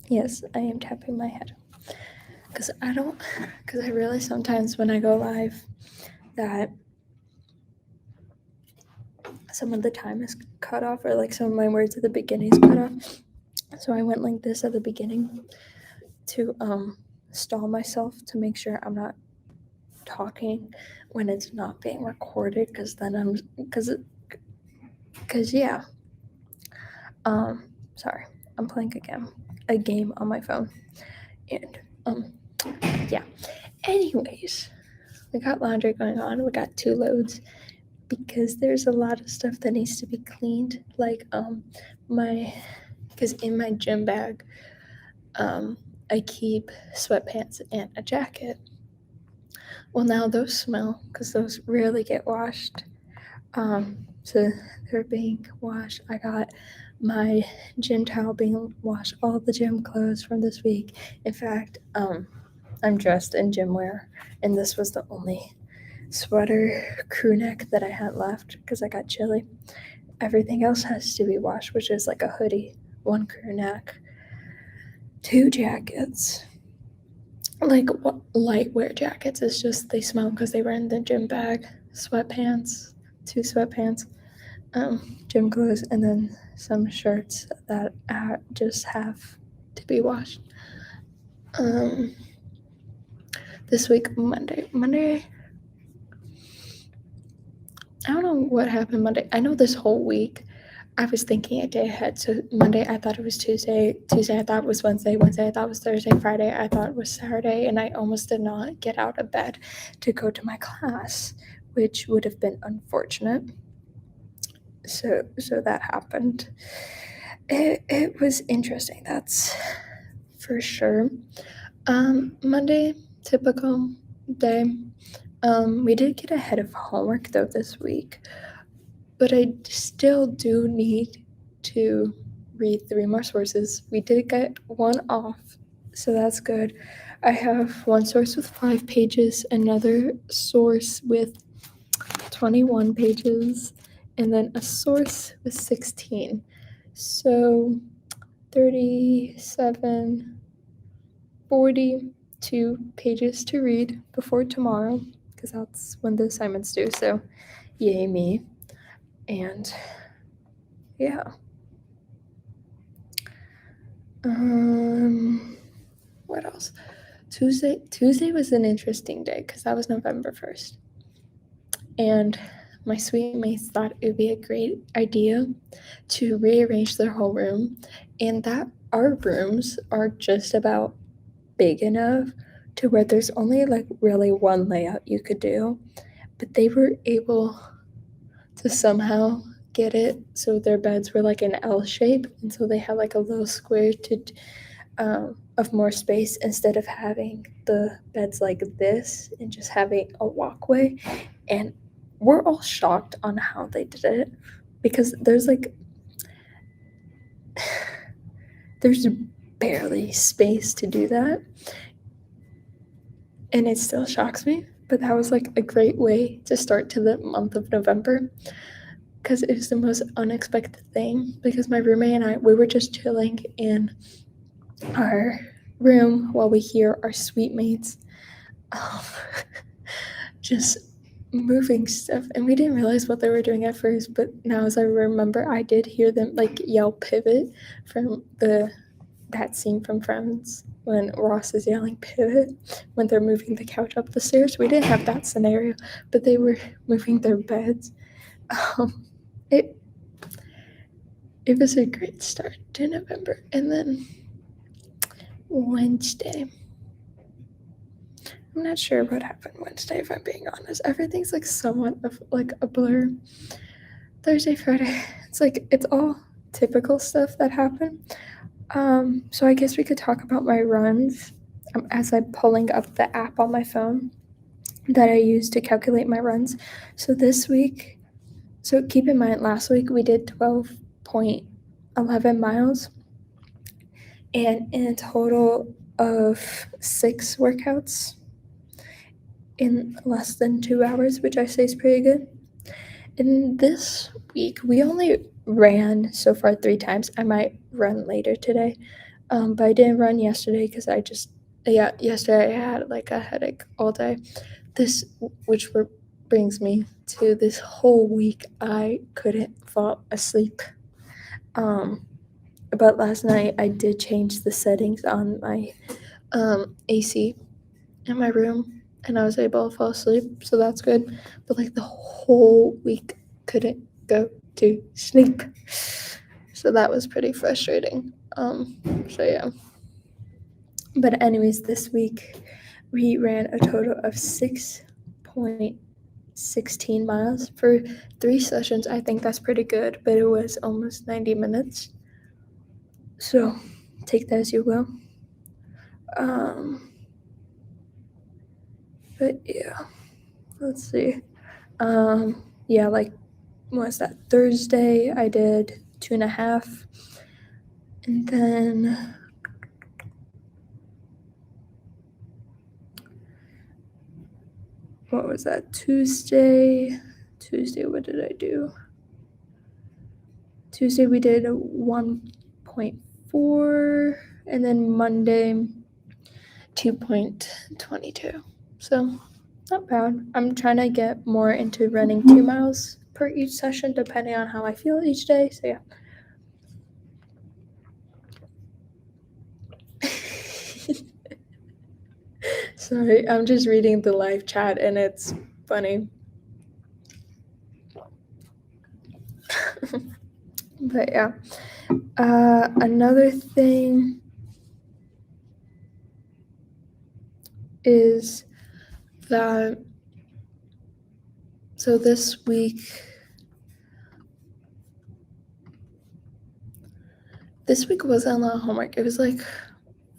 Yes, I am tapping my head. Because I realize sometimes when I go live that some of the time is cut off, or like some of my words at the beginning is cut off. So I went like this at the beginning to stall myself to make sure I'm not talking when it's not being recorded, because then I'm because yeah. Sorry, I'm playing a game on my phone, and yeah. Anyways, we got laundry going on. We got 2 loads because there's a lot of stuff that needs to be cleaned, like my because in my gym bag, I keep sweatpants and a jacket. Well, now those smell because those rarely get washed. So they're being washed. I got my gym towel being washed, all the gym clothes from this week. In fact, I'm dressed in gym wear, and this was the only sweater crew neck that I had left because I got chilly. Everything else has to be washed, which is like a hoodie, 1 crew neck, 2 jackets. Like what lightwear jackets. It's just they smell because they were in the gym bag. Sweatpants, 2 sweatpants, gym clothes, and then some shirts that just have to be washed. Um, this week, Monday. I don't know what happened Monday. I know this whole week I was thinking a day ahead. So Monday I thought it was Tuesday. Tuesday I thought it was Wednesday. Wednesday I thought it was Thursday. Friday I thought it was Saturday. And I almost did not get out of bed to go to my class, which would have been unfortunate. So that happened. It was interesting. That's for sure. Monday, typical day. We did get ahead of homework though this week, but I still do need to read 3 more sources. We did get one off, so that's good. I have one source with 5 pages, another source with 21 pages, and then a source with 16. So 37, 42 pages to read before tomorrow, because that's when the assignment's due. So yay me. And yeah. What else? Tuesday was an interesting day because that was November 1st. And my suite mates thought it would be a great idea to rearrange their whole room, and that our rooms are just about big enough to where there's only like really one layout you could do, but they were able to somehow get it so their beds were like an L shape, and so they had like a little square to of more space instead of having the beds like this and just having a walkway. And we're all shocked on how they did it because there's barely space to do that, and it still shocks me. But that was like a great way to start to the month of November because it was the most unexpected thing. Because my roommate and we were just chilling in our room while we hear our suite mates um, just moving stuff, and we didn't realize what they were doing at first, but now as I remember, I did hear them like yell pivot from that scene from Friends when Ross is yelling pivot when they're moving the couch up the stairs. We didn't have that scenario, but they were moving their beds. It was a great start to November. And then Wednesday, I'm not sure what happened Wednesday, if I'm being honest. Everything's like somewhat of like a blur. Thursday, Friday, it's all typical stuff that happened. So I guess we could talk about my runs as I'm pulling up the app on my phone that I use to calculate my runs. So this week, so keep in mind, last week we did 12.11 miles, and in a total of 6 workouts in less than 2 hours, which I say is pretty good. And this week, we only ran so far 3 times. I might run later today. But I didn't run yesterday because yesterday I had like a headache all day. Brings me to this whole week I couldn't fall asleep. But last night I did change the settings on my AC in my room, and I was able to fall asleep, so that's good. But like the whole week couldn't go to sleep, so that was pretty frustrating. So yeah. But anyways, this week we ran a total of 6.16 miles for 3 sessions. I think that's pretty good, but it was almost 90 minutes. So take that as you will. But yeah, let's see. Yeah, like, what was that? Thursday, I did 2.5. And then what was that? Tuesday, what did I do? Tuesday, we did 1.4, and then Monday, 2.22. So, not bad. I'm trying to get more into running 2 miles per each session, depending on how I feel each day. So, yeah. Sorry, I'm just reading the live chat and it's funny. But yeah. Another thing is that, so this week wasn't a lot of homework. It was like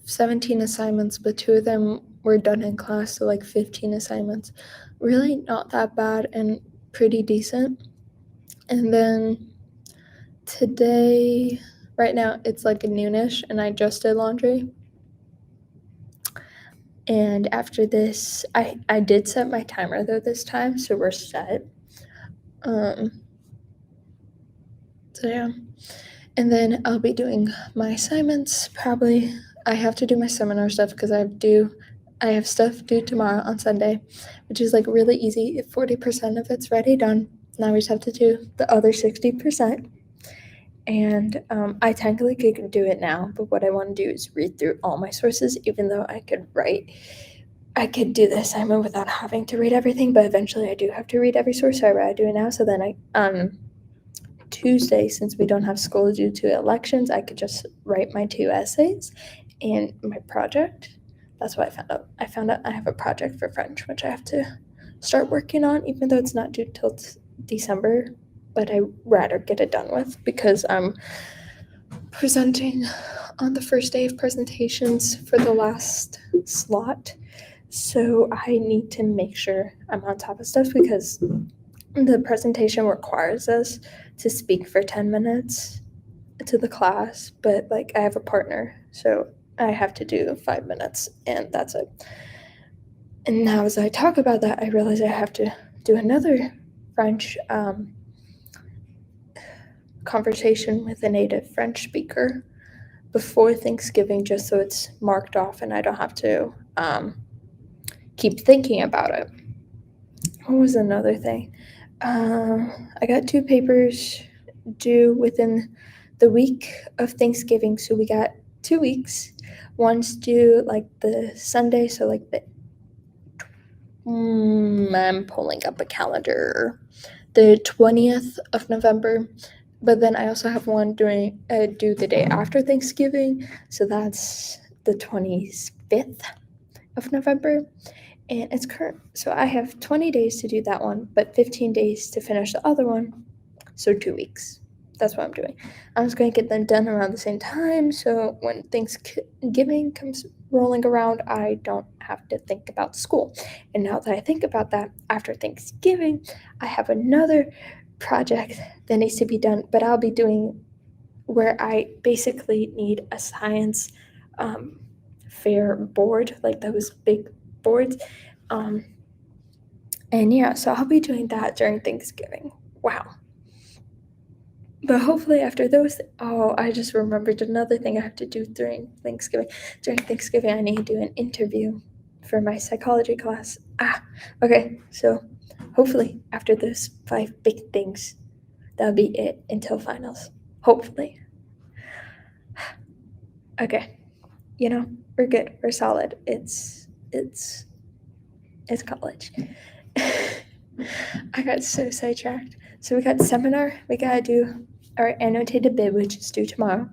17 assignments, but 2 of them were done in class, so like 15 assignments. Really not that bad and pretty decent. And then today, right now, it's like noonish, and I just did laundry. And after this, I did set my timer though this time, so we're set. So yeah. And then I'll be doing my assignments probably. I have to do my seminar stuff because I have stuff due tomorrow on Sunday, which is like really easy. If 40% of it's ready done, now we just have to do the other 60%. And I technically could do it now, but what I want to do is read through all my sources, even though I could do the assignment without having to read everything, but eventually I do have to read every source, so I'd rather do it now. So then Tuesday, since we don't have school due to elections, I could just write my 2 essays and my project. That's what I found out. I found out I have a project for French, which I have to start working on, even though it's not due till December, but I'd rather get it done with because I'm presenting on the first day of presentations for the last slot. So I need to make sure I'm on top of stuff because the presentation requires us to speak for 10 minutes to the class, but like I have a partner, so I have to do 5 minutes and that's it. And now as I talk about that, I realize I have to do another French conversation with a native French speaker before Thanksgiving, just so it's marked off and I don't have to keep thinking about it. What was another thing? I got 2 papers due within the week of Thanksgiving, so we got 2 weeks. One's due like the Sunday, so like I'm pulling up a calendar, the 20th of November. But then I also have one due the day after Thanksgiving, so that's the 25th of November. And it's current, so I have 20 days to do that one, but 15 days to finish the other one, so 2 weeks. That's what I'm doing. I'm just going to get them done around the same time, so when Thanksgiving comes rolling around, I don't have to think about school. And now that I think about that, after Thanksgiving, I have another project that needs to be done, but I'll be doing where I basically need a science fair board, like those big boards. And yeah, so I'll be doing that during Thanksgiving. Wow. But hopefully after those, I just remembered another thing I have to do during Thanksgiving. During Thanksgiving, I need to do an interview for my psychology class. Okay, so hopefully after those 5 big things, that'll be it until finals. Hopefully. Okay, we're good. We're solid. It's college. I got so sidetracked. So we got seminar. We gotta do our annotated bid, which is due tomorrow,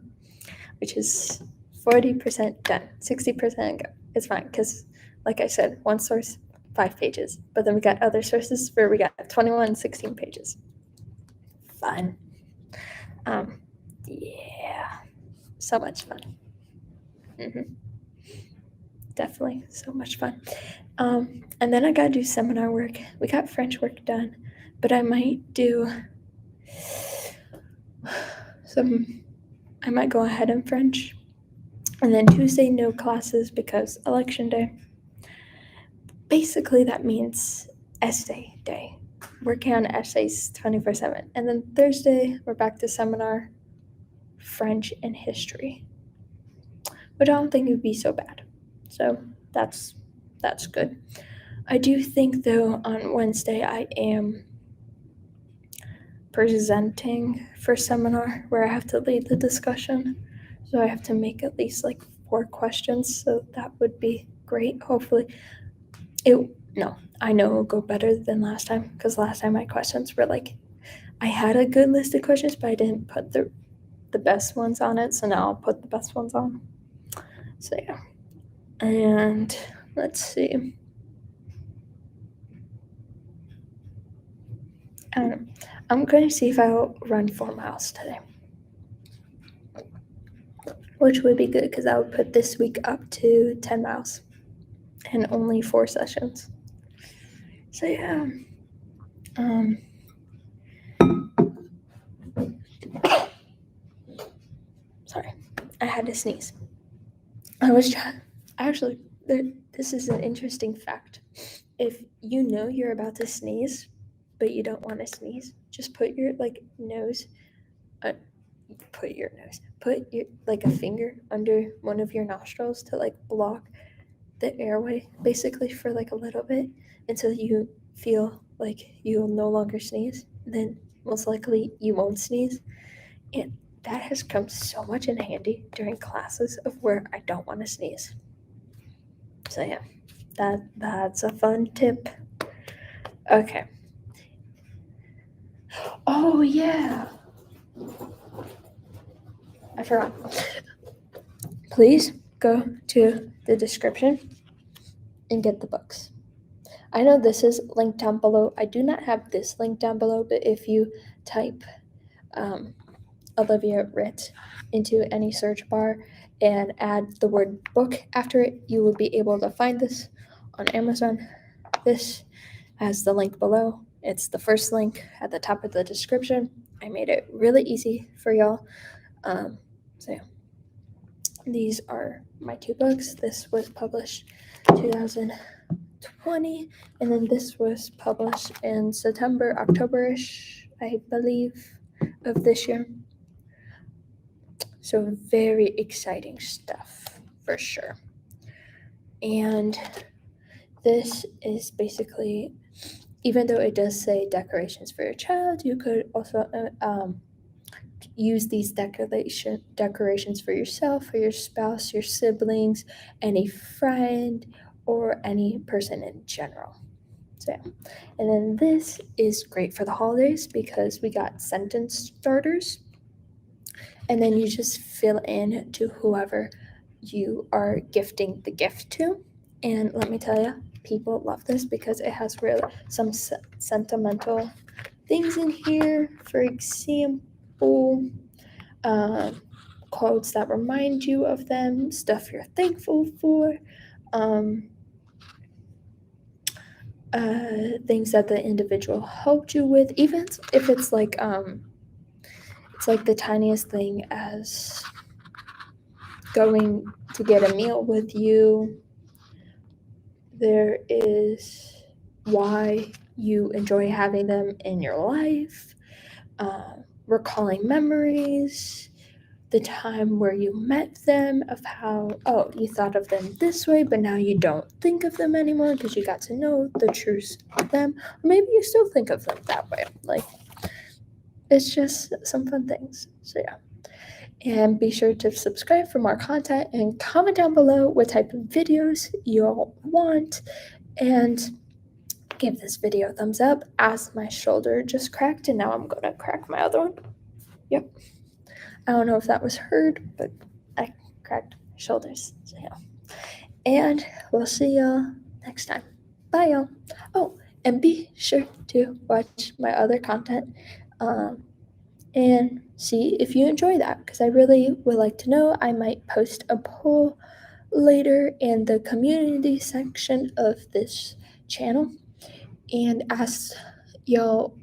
which is 40% done, 60% go. It's fine because, like I said, one source, 5 pages. But then we got other sources where we got 21, 16 pages. Fun. Yeah, so much fun. Definitely so much fun. And then I gotta do seminar work. We got French work done, but I might do I might go ahead in French. And then Tuesday, no classes because election day. Basically, that means essay day. Working on essays 24/7. And then Thursday, we're back to seminar, French and history, which I don't think would be so bad. So that's good. I do think, though, on Wednesday I am presenting for seminar where I have to lead the discussion. So I have to make at least like 4 questions. So that would be great. Hopefully, I know it'll go better than last time because last time my questions were like, I had a good list of questions, but I didn't put the best ones on it. So now I'll put the best ones on. So yeah. And let's see. I don't know. I'm going to see if I'll run 4 miles today, which would be good because I would put this week up to 10 miles and only 4 sessions. So yeah. Sorry, I had to sneeze. This is an interesting fact. If you know you're about to sneeze, but you don't want to sneeze, just put your nose, put your a finger under one of your nostrils to block the airway, basically for a little bit until you feel like you'll no longer sneeze. Then most likely you won't sneeze, and that has come so much in handy during classes of where I don't want to sneeze. So yeah, that's a fun tip. Okay. Oh yeah, I forgot. Please go to the description and get the books. I know this is linked down below. I do not have this link down below, but if you type Olivia Ryt into any search bar and add the word book after it, you will be able to find this on Amazon. This has the link below. It's the first link at the top of the description. I made it really easy for y'all. So yeah. These are my 2 books. This was published 2020, and then this was published in September, October-ish, I believe, of this year. So very exciting stuff for sure. And this is basically, even though it does say decorations for your child, you could also use these decorations for yourself, for your spouse, your siblings, any friend, or any person in general. So yeah. And then this is great for the holidays because we got sentence starters. And then you just fill in to whoever you are gifting the gift to. And let me tell you, people love this because it has really some sentimental things in here. For example, quotes that remind you of them, stuff you're thankful for, things that the individual helped you with, even if it's like the tiniest thing as going to get a meal with you. There is why you enjoy having them in your life, recalling memories, the time where you met them, of how, oh, you thought of them this way, but now you don't think of them anymore because you got to know the truth of them. Or maybe you still think of them that way. Like, it's just some fun things. So, yeah. And be sure to subscribe for more content and comment down below what type of videos you all want. And give this video a thumbs up as my shoulder just cracked, and now I'm going to crack my other one. Yep. I don't know if that was heard, but I cracked my shoulders. So, yeah. And we'll see y'all next time. Bye, y'all. Oh, and be sure to watch my other content and see if you enjoy that, because I really would like to know. I might post a poll later in the community section of this channel and ask y'all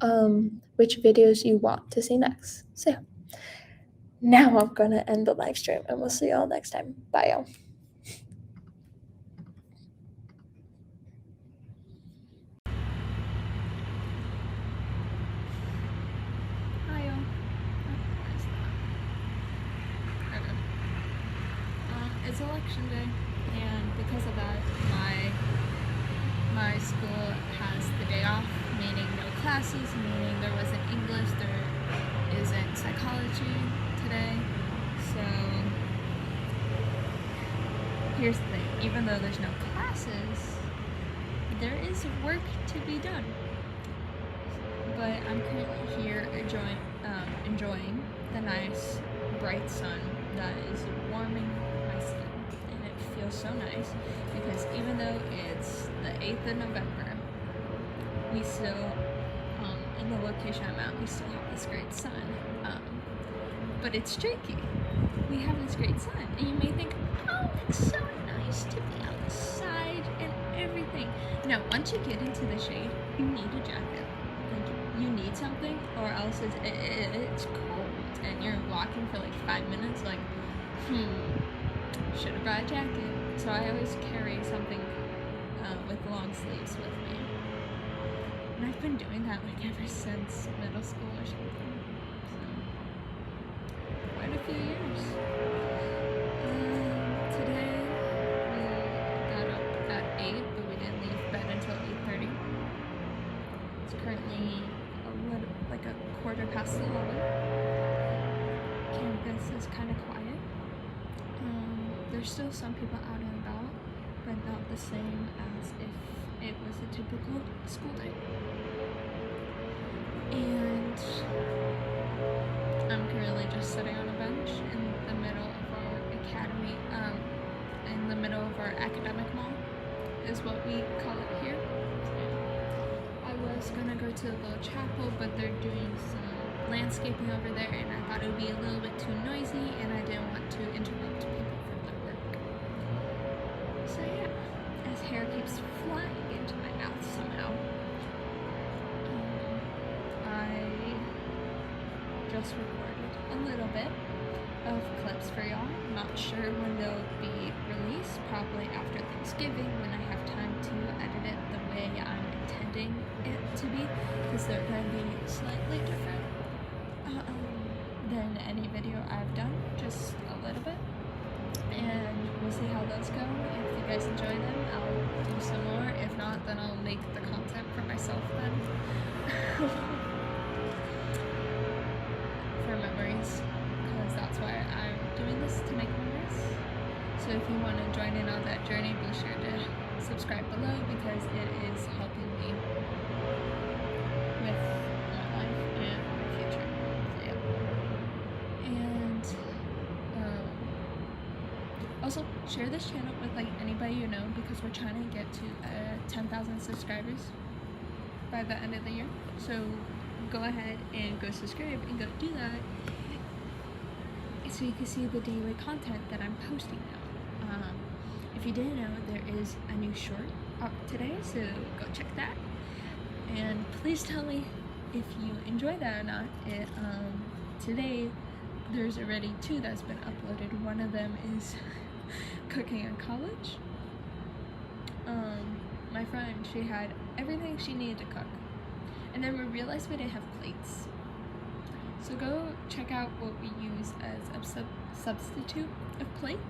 which videos you want to see next. So now I'm gonna end the live stream, and we'll see y'all next time. Bye, y'all. Hi, y'all. It's election day, and because of that, my school has the day off, meaning no classes, meaning there wasn't English, there isn't psychology today. So here's the thing, even though there's no classes, there is work to be done. But I'm currently here enjoying the nice bright sun that is warming my skin, and it feels so nice because even though it's the 8th of November, we still, in the location I'm at, we still have this great sun, but it's streaky. We have this great sun, and you may think, oh, it's so nice to be outside and everything. No, once you get into the shade, you need a jacket. You need something, or else it's cold and you're walking for like 5 minutes like, should have brought a jacket. So I always carry something with long sleeves with me, and I've been doing that like ever since middle school or something, so quite a few years. Today we got up at 8, but we didn't leave bed until 8:30. It's currently like a quarter past 11. Campus is kind of quiet. There's still some people out and about, but not the same as if it was a typical school day. And I'm currently just sitting on a bench in the middle of our academy, in the middle of our academic mall is what we call it here. I was gonna go to the little chapel, but they're doing some landscaping over there, and I thought it would be a little bit too noisy, and I didn't want to interrupt people from their work. So yeah, as hair keeps flying into my mouth somehow. I just recorded a little bit of clips for y'all. I'm not sure when they'll be released, probably after Thanksgiving when I have time to edit it the way I'm intending it to be, because they're going to be slightly different than any video I've done, just a little bit, and we'll see how those go. If you guys enjoy them, I'll do some more. If not, then I'll make the content for myself then. For memories, because that's why I'm doing this, to make memories. So if you want to join in on that journey, be sure to subscribe below, because it is helping me with my life and my future. So yeah. And also share this channel with like anybody you know, because we're trying to get to 10,000 subscribers by the end of the year. So go ahead and go subscribe and go do that, so you can see the daily content that I'm posting now. If you didn't know, there is a new short up today, so go check that. And please tell me if you enjoy that or not. Today there's already 2 that's been uploaded. One of them is cooking in college. My friend, she had everything she needed to cook, and then we realized we didn't have plates. So go check out what we use as a substitute of plate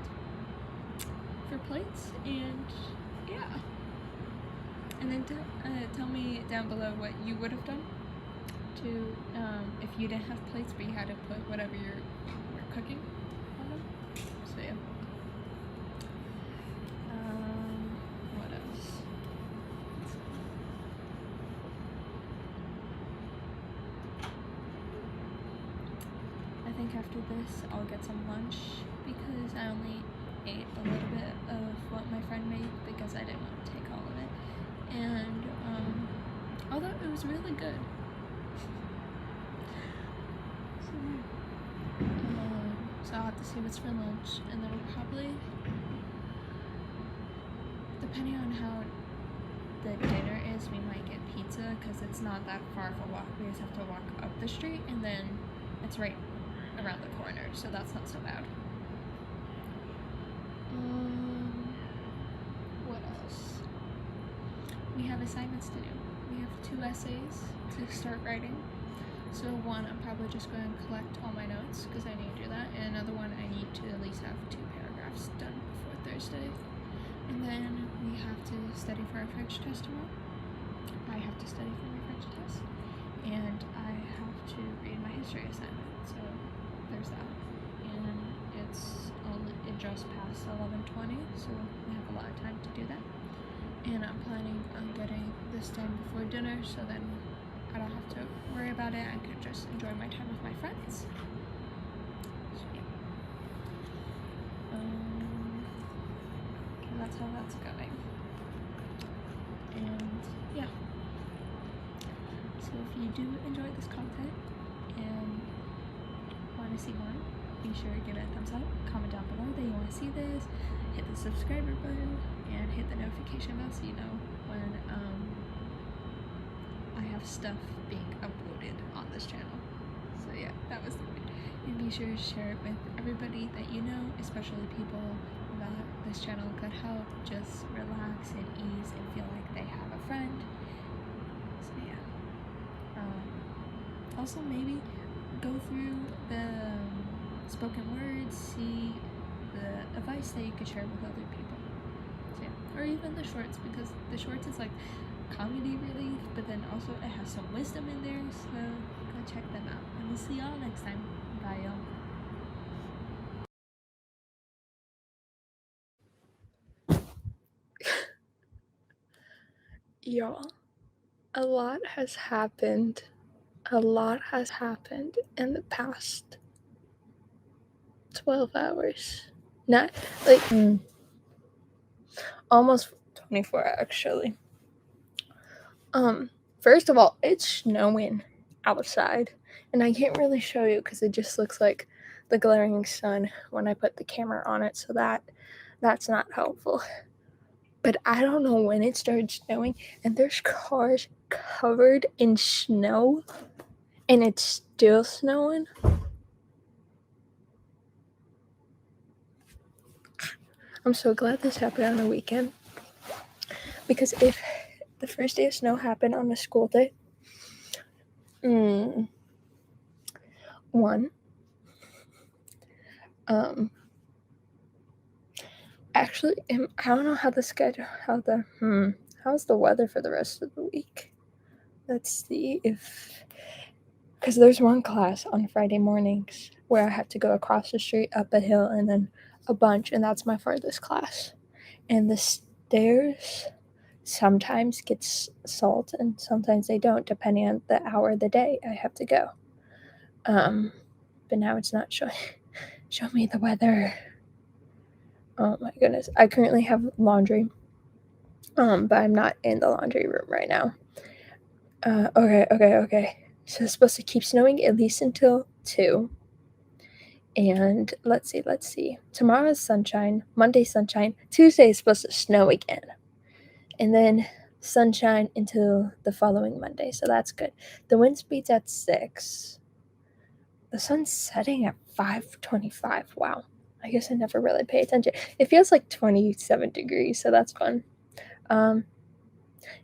for plates, and yeah. And then tell me down below what you would have done to if you didn't have plates but you had to put whatever you're cooking on them. So yeah. What else? I think after this I'll get some lunch because I only ate a little bit of what my friend made because I didn't want to take all of it. And although it was really good. So I'll have to see what's for lunch, and then we'll probably, depending on how the dinner is, we might get pizza because it's not that far of a walk. We just have to walk up the street, and then it's right around the corner, so that's not so bad. What else? We have assignments to do. We have 2 essays to start writing. So one, I'm probably just going to collect all my notes because I need to do that, and another one, I need to at least have 2 paragraphs done before Thursday. And then we have to study for our French test tomorrow. I have to study for my French test, and I have to read my history assignment. So there's that. And it just passed 11:20, so we have a lot of time to do that. And I'm planning on getting this done before dinner, so then I don't have to worry about it. I can just enjoy my time with my friends. So, yeah. That's how that's going. And yeah. So if you do enjoy this content and want to see more, be sure to give it a thumbs up. Comment down below that you want to see this. Hit the subscriber button and hit the notification bell so you know when I have stuff being uploaded on this channel. So yeah, that was the point. And be sure to share it with everybody that you know, especially people that this channel could help just relax and ease and feel like they have a friend. So yeah. Also maybe go through the spoken words, see the advice that you could share with other people. So yeah. Or even the shorts, because the shorts is like comedy relief, but then also it has some wisdom in there, so go check them out. And we'll see y'all next time. Bye, y'all. Y'all, a lot has happened. A lot has happened in the past 12 hours. Not like almost 24 actually. First of all, it's snowing outside, and I can't really show you because it just looks like the glaring sun when I put the camera on it, so that's not helpful. But I don't know when it started snowing, and there's cars covered in snow, and it's still snowing. I'm so glad this happened on the weekend, because if the first day of snow happened on a school day, one, actually, I don't know how the schedule, how's the weather for the rest of the week? Let's see if, because there's one class on Friday mornings where I have to go across the street, up a hill, and then a bunch, and that's my farthest class. And the stairs sometimes get salt and sometimes they don't, depending on the hour of the day I have to go. But now it's not showing. Show me the weather. Oh my goodness. I currently have laundry. But I'm not in the laundry room right now. Okay. So it's supposed to keep snowing at least until 2. And let's see. Tomorrow is sunshine. Monday sunshine. Tuesday is supposed to snow again. And then sunshine until the following Monday. So that's good. The wind speed's at 6. The sun's setting at 5:25. Wow. I guess I never really pay attention. It feels like 27 degrees, so that's fun.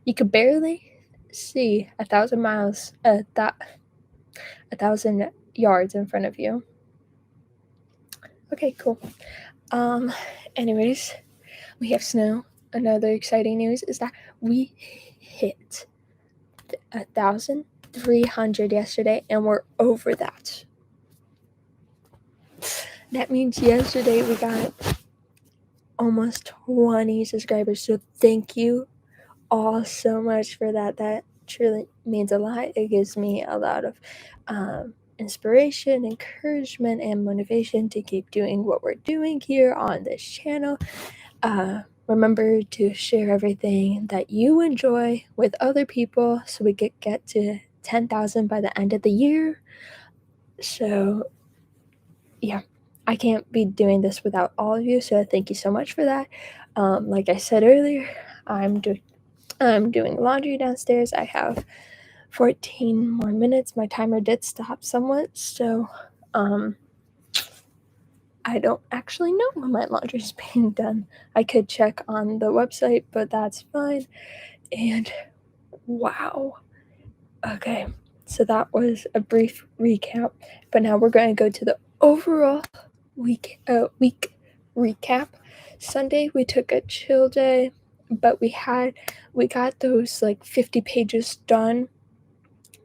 You could barely see 1,000 miles, 1,000 yards in front of you. Okay, cool. Anyways, we have snow. Another exciting news is that we hit 1,300 yesterday, and we're over that. That means yesterday we got almost 20 subscribers, so thank you all so much for that. That truly means a lot. It gives me a lot of inspiration, encouragement, and motivation to keep doing what we're doing here on this channel. Remember to share everything that you enjoy with other people so we could get to 10,000 by the end of the year. So yeah, I can't be doing this without all of you, so thank you so much for that. Like I said earlier, I'm doing laundry downstairs. I have 14 more minutes. My timer did stop somewhat, so I don't actually know when my laundry is being done. I could check on the website, but that's fine. And wow. Okay, so that was a brief recap, but now we're going to go to the overall week recap. Sunday we took a chill day, but we got those like 50 pages done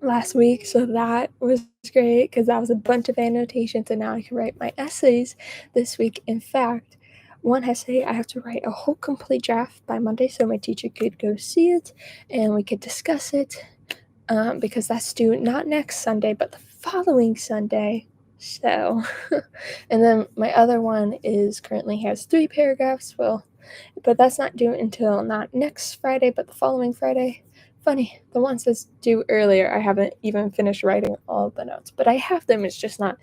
last week, so that was great because that was a bunch of annotations, and now I can write my essays this week. In fact, one essay I have to write a whole complete draft by Monday so my teacher could go see it and we could discuss it, because that's due not next Sunday but the following Sunday. So and then my other one is currently has 3 paragraphs, but that's not due until not next Friday but the following Friday. Funny, the ones that's due earlier, I haven't even finished writing all the notes, but I have them, it's just not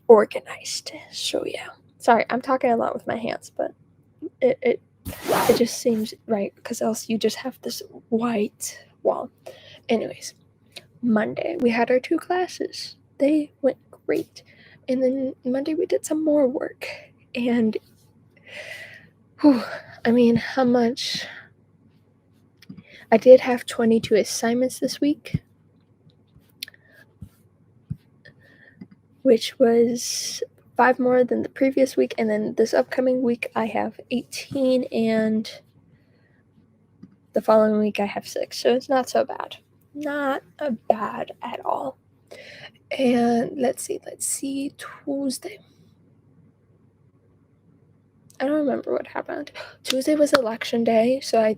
organized. So yeah, sorry, I'm talking a lot with my hands, but it just seems right, because else you just have this white wall. Anyways, Monday we had our 2 classes. They went great, and then Monday we did some more work, and I mean, how much? I did have 22 assignments this week, which was 5 more than the previous week, and then this upcoming week I have 18, and the following week I have 6, so it's not so bad. Not bad at all. And let's see, Tuesday. I don't remember what happened. Tuesday was election day, so I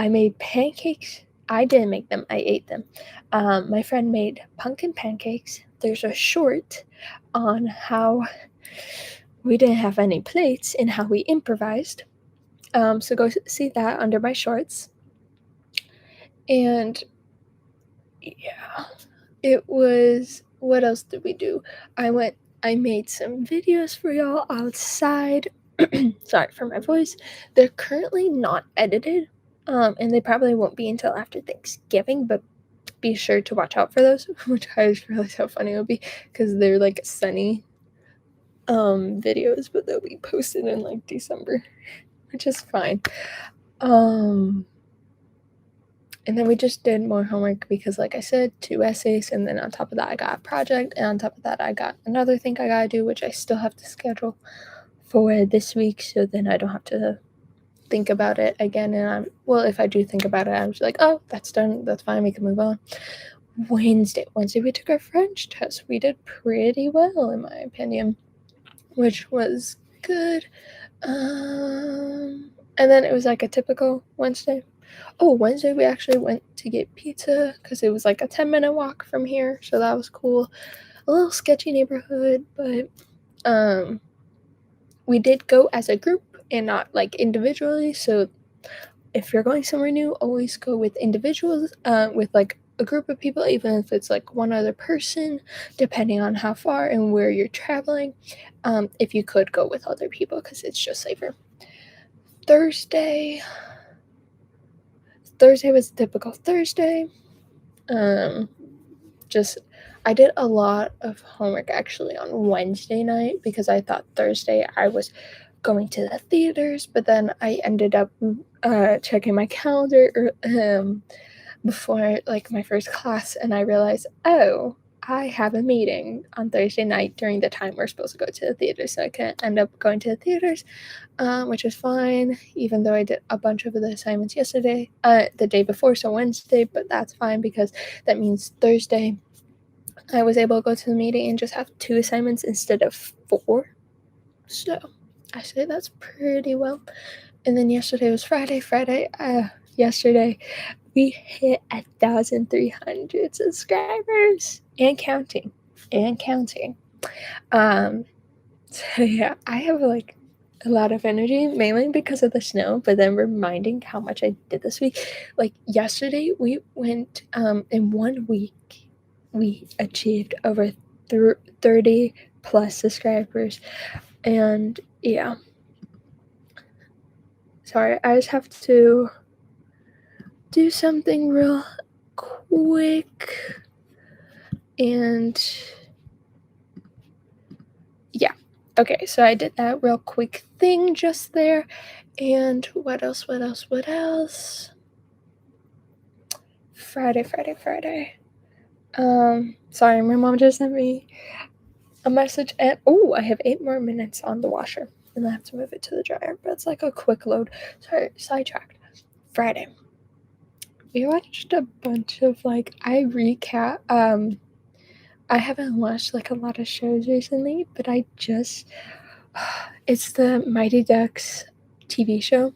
made pancakes. I didn't make them, I ate them. My friend made pumpkin pancakes. There's a short on how we didn't have any plates and how we improvised. So go see that under my shorts. And yeah, it was, what else did we do? I made some videos for y'all outside. Sorry for my voice. They're currently not edited, and they probably won't be until after Thanksgiving, but be sure to watch out for those, which I just realized how funny it would be, because they're like sunny videos, but they'll be posted in like December, which is fine. And then we just did more homework because, like I said, 2 essays, and then on top of that, I got a project, and on top of that, I got another thing I gotta do, which I still have to schedule for this week, so then I don't have to think about it again. And if I do think about it, I'm just like, oh, that's done, that's fine, we can move on. Wednesday we took our French test. We did pretty well, in my opinion, which was good. And then it was like a typical Wednesday. Wednesday we actually went to get pizza because it was like a 10-minute walk from here, so that was cool. A little sketchy neighborhood, but we did go as a group and not like individually. So if you're going somewhere new, always go with individuals, with like a group of people, even if it's like one other person, depending on how far and where you're traveling. If you could go with other people, because it's just safer. Thursday was a typical Thursday. I did a lot of homework actually on Wednesday night because I thought Thursday I was going to the theaters, but then I ended up checking my calendar before like my first class, and I realized, I I have a meeting on Thursday night during the time we're supposed to go to the theater, so I couldn't end up going to the theaters, which is fine, even though I did a bunch of the assignments yesterday, the day before, so Wednesday, but that's fine because that means Thursday I was able to go to the meeting and just have 2 assignments instead of 4. So I say that's pretty well. And then yesterday was Friday. Yesterday we hit 1,300 subscribers and counting. So yeah, I have like a lot of energy, mainly because of the snow, but then reminding how much I did this week. Like yesterday, we went in 1 week, we achieved over 30 plus subscribers, and yeah. Sorry, I just have to do something real quick, and yeah. Okay, so I did that real quick thing just there. And what else? Friday. Sorry, my mom just sent me a message, and I have 8 more minutes on the washer, and I have to move it to the dryer, but it's like a quick load. Sorry, sidetracked. Friday. We watched a bunch of, like, I haven't watched, like, a lot of shows recently, but it's the Mighty Ducks TV show.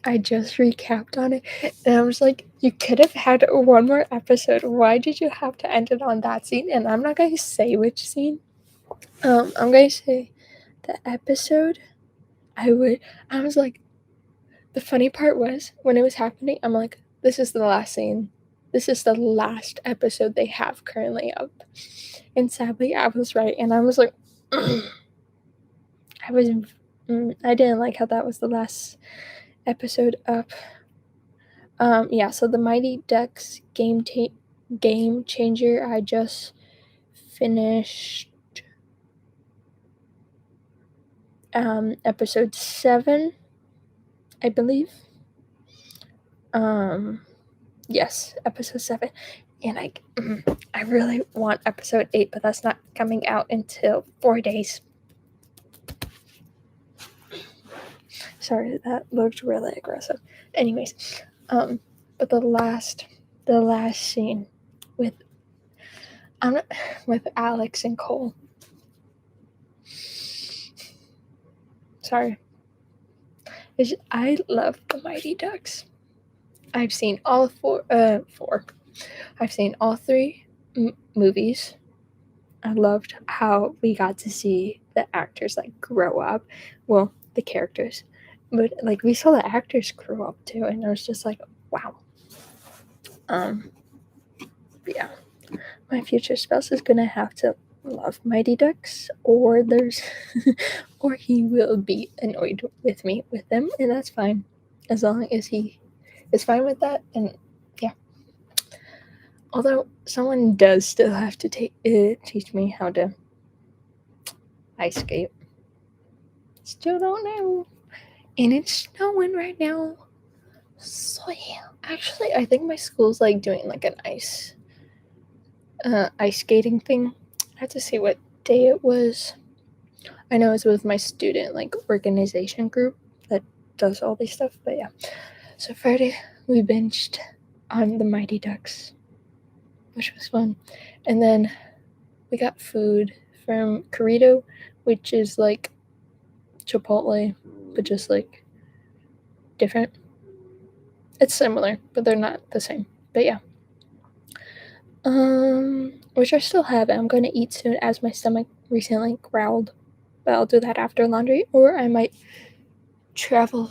I just recapped on it, and I was like, you could have had 1 more episode. Why did you have to end it on that scene? And I'm not going to say which scene. I'm going to say the episode. I was like, the funny part was, when it was happening, I'm like, this is the last scene. This is the last episode they have currently up. And sadly, I was right, and I was like, I didn't like how that was the last episode up. Yeah, so the Mighty Ducks Game Changer, I just finished episode 7, I believe. Yes, episode 7. And I really want episode 8, but that's not coming out until 4 days. Sorry, that looked really aggressive. Anyways, but the last scene with Alex and Cole. Sorry. I love the Mighty Ducks. I've seen all 4. I've seen all 3 movies. I loved how we got to see the actors like grow up. Well, the characters, but like we saw the actors grow up too, and I was just like, wow. Yeah, my future spouse is gonna have to love Mighty Ducks, or or he will be annoyed with me with them, and that's fine, as long as he is fine with that. And yeah, although someone does still have to teach me how to ice skate. Still don't know. And it's snowing right now. So yeah. Actually, I think my school's like doing like an ice skating thing. I have to see what day it was. I know it's with my student like organization group that does all this stuff, but yeah. So Friday we binged on the Mighty Ducks, which was fun. And then we got food from Corrido, which is like Chipotle, but just like different. It's similar, but they're not the same. But yeah. Which I still have. I'm going to eat soon as my stomach recently growled. But I'll do that after laundry, or I might travel.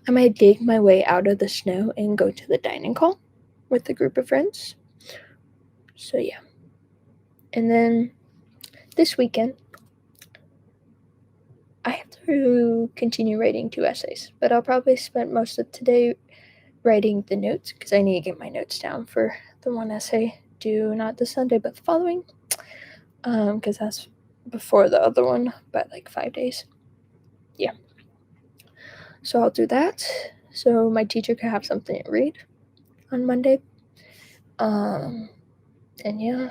I might dig my way out of the snow and go to the dining hall with a group of friends. So yeah. And then this weekend, I have to continue writing 2 essays, but I'll probably spend most of today writing the notes because I need to get my notes down for the 1 essay due not this Sunday but the following, because that's before the other one by like 5 days. Yeah, so I'll do that so my teacher can have something to read on Monday. And yeah,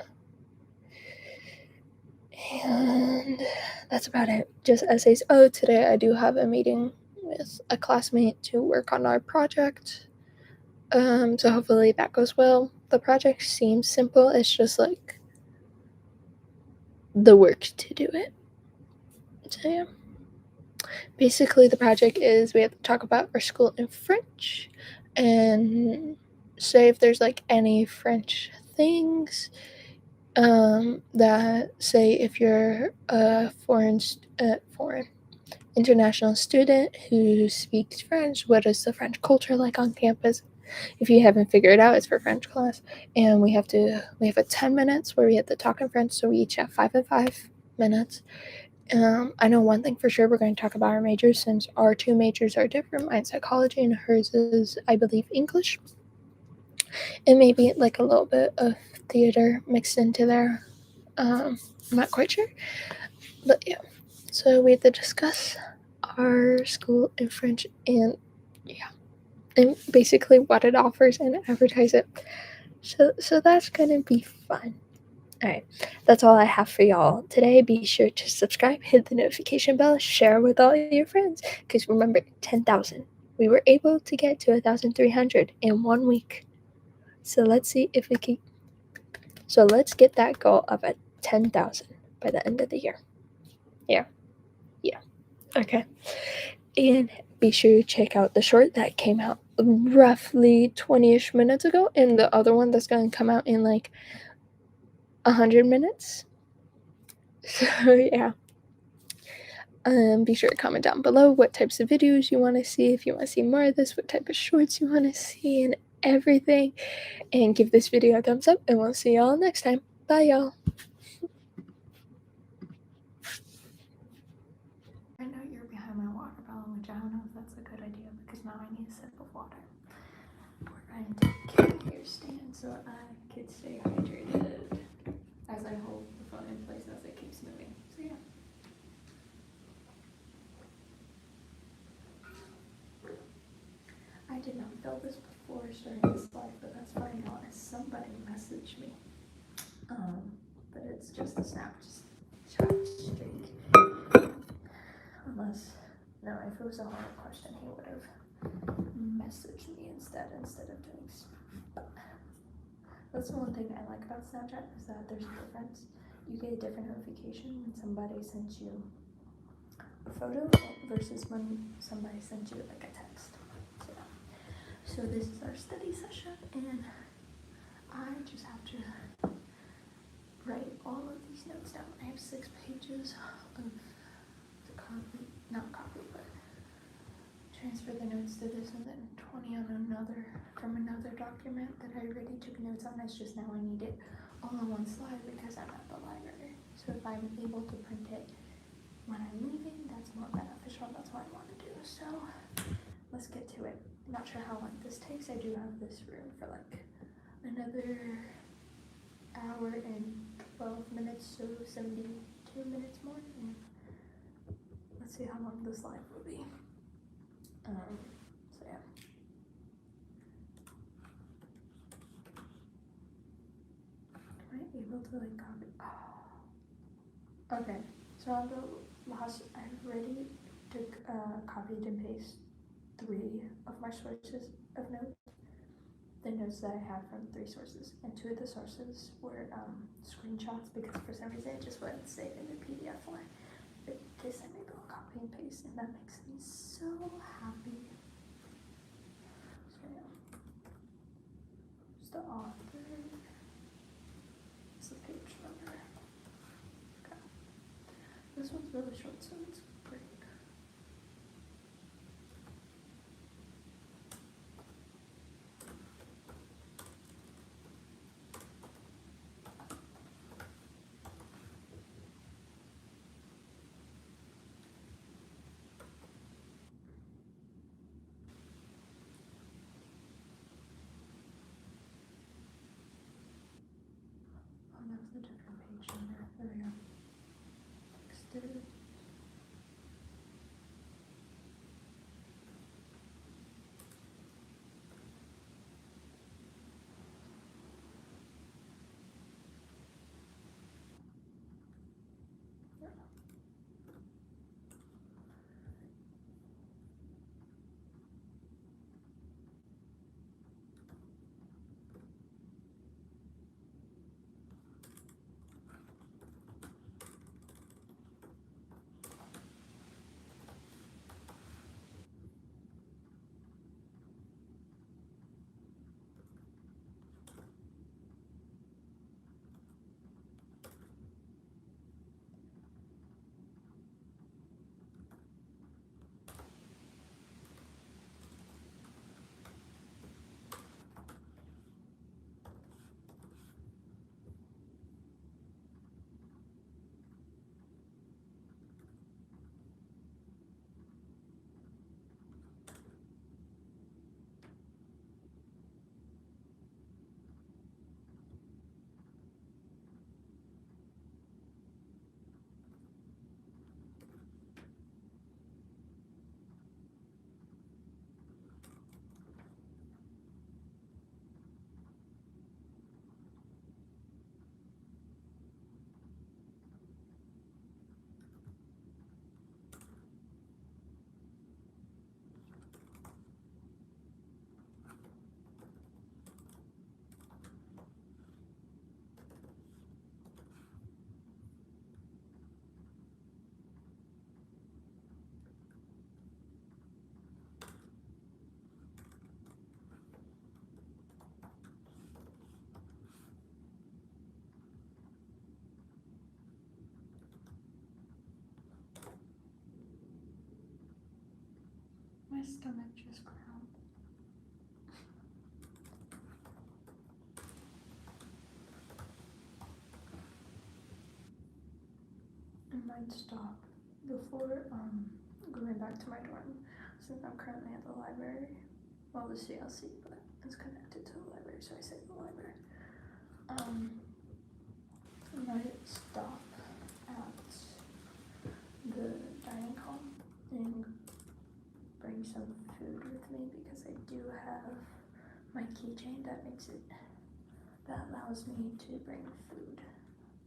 And that's about it. Just essays. Oh, today I do have a meeting with a classmate to work on our project. So hopefully that goes well. The project seems simple. It's just like the work to do it. So yeah. Basically, the project is we have to talk about our school in French and say if there's like any French things that say if you're a foreign international student who speaks French, what is the French culture like on campus? If you haven't figured it out, it's for French class, and we have a 10 minutes where we have to talk in French, so we each have 5 and 5 minutes. I know one thing for sure, we're going to talk about our majors since our two majors are different. Mine's psychology and hers is, I believe, English. And maybe like a little bit of theater mixed into there. I'm not quite sure. But yeah. So we have to discuss our school in French and yeah. And basically what it offers and advertise it. So that's gonna be fun. Alright, that's all I have for y'all today. Be sure to subscribe, hit the notification bell, share with all your friends. Because remember, 10,000. We were able to get to 1,300 in 1 week. So let's see if we can. So let's get that goal of 10,000 by the end of the year. Yeah. Okay. And be sure to check out the short that came out roughly 20-ish minutes ago, and the other one that's going to come out in like 100 minutes. So yeah. Be sure to comment down below what types of videos you want to see, if you want to see more of this, what type of shorts you want to see, and everything. And give this video a thumbs up, and we'll see y'all next time. Bye, y'all. I know you're behind my water bottle, which I don't know if that's a good idea because now I need a sip of water. We're going to take a hair stand so I could stay hydrated as I hold the phone in place as it keeps moving. So yeah. I did not feel this before starting this live, but that's fine now as somebody messaged me. But it's just a Snapchat streak. Unless, no, if it was a hard question, he would have messaged me instead of doing. That's the one thing I like about Snapchat is that there's a difference. You get a different notification when somebody sends you a photo versus when somebody sends you like a text. So this is our study session, and I just have to write all of these notes down. I have 6 pages of the copy, not copy, but transfer the notes to this, and then 20 on from another document that I already took notes on. It's just now I need it all on one slide because I'm at the library. So if I'm able to print it when I'm leaving, that's more beneficial. That's what I want to do. So let's get to it. Not sure how long this takes. I do have this room for like another hour and 12 minutes, so 72 minutes more. And let's see how long this live will be. So yeah. Am I able to like copy? Oh. Okay. So on the last, I've already copied and pasted 3 of my sources of notes. The notes that I have from 3 sources, and 2 of the sources were screenshots because for some reason it just wouldn't save in the PDF form. But this I'm able to copy and paste, and that makes me so happy. So yeah. It's the author. It's the page number. Okay. This one's really short, so it's great. Oh, that was a different page number. There we go. Extended. stomach just growled. I might stop before going back to my dorm, since I'm currently at the library. Well, the CLC, but it's connected to the library, so I say the library. I might stop at the dining hall and bring some food with me, because I do have my keychain that allows me to bring food